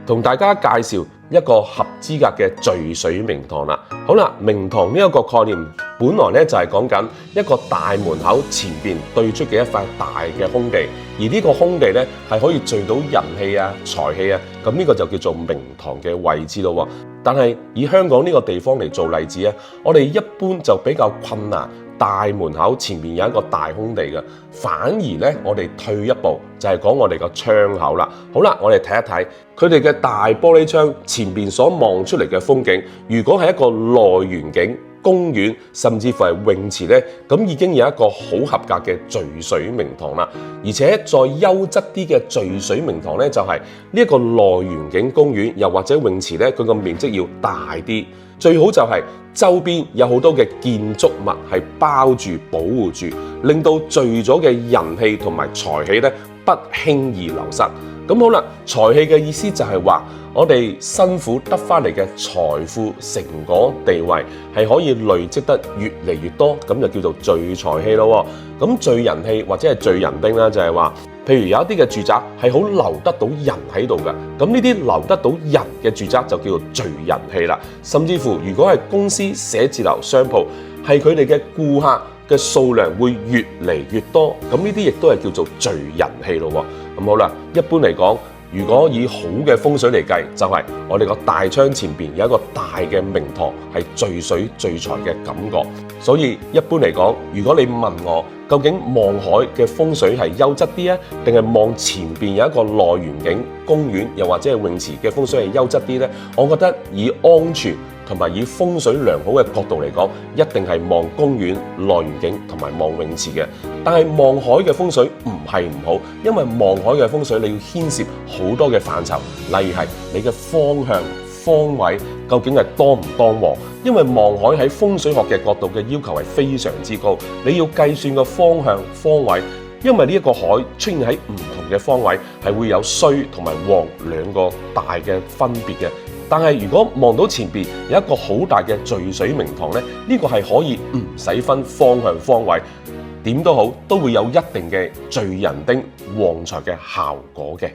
同大家介紹一個合資格嘅聚水明堂啦。好啦，明堂呢一個概念本來咧就係講緊一個大門口前邊對出嘅一塊大嘅空地，而呢個空地咧係可以聚到人氣啊、財氣啊，咁呢個就叫做明堂嘅位置咯。但係以香港呢個地方嚟做例子啊，我哋一般就比較困難。大門口前面有一個大空地嘅，反而咧我哋退一步就係講我哋個窗口啦。好啦，我哋睇一睇佢哋嘅大玻璃窗前邊所望出嚟嘅風景，如果係一個內園景、公園，甚至乎係泳池咧，咁已經有一個好合格嘅聚水明堂啦。而且再優質啲嘅聚水明堂咧，就係呢一個內園景公園，又或者泳池咧，佢個面積要大啲。最好就係周邊有好多嘅建築物係包住保護住，令到聚咗嘅人氣同埋財氣咧不輕易流失。咁好啦，財氣嘅意思就係話我哋辛苦得翻嚟嘅財富、成果、地位係可以累積得越嚟越多，咁就叫做聚財氣咯。咁聚人氣或者係聚人丁啦，就係話，譬如有一啲嘅住宅係好留得到人喺度嘅，咁呢啲留得到人嘅住宅就叫做聚人氣啦。甚至乎如果係公司、寫字樓、商鋪，係佢哋嘅顧客嘅數量會越嚟越多，咁呢啲亦都係叫做聚人氣咯。咁好啦，一般嚟講，如果以好嘅風水嚟計，就係我哋個大窗前邊有一個大嘅明堂，係聚水聚財嘅感覺。所以一般嚟講，如果你問我究竟望海嘅風水係優質啲啊，定係望前邊有一個內園景、公園又或者係泳池嘅風水係優質啲呢？我覺得以安全同埋以風水良好嘅角度嚟講，一定係望公園、內園景同埋望泳池嘅。但係望海嘅風水唔係唔好，因為望海嘅風水你要牽涉好多嘅範疇，例如係你嘅方向、方位究竟係當唔當旺。因為望海喺風水學嘅角度嘅要求係非常之高，你要計算個方向、方位，因為呢一個海出現喺唔同嘅方位，係會有衰同埋旺兩個大嘅分別嘅。但係如果望到前邊有一個好大嘅聚水明堂咧，呢個係可以唔使分方向方位，點都好都會有一定嘅聚人丁旺財嘅效果嘅。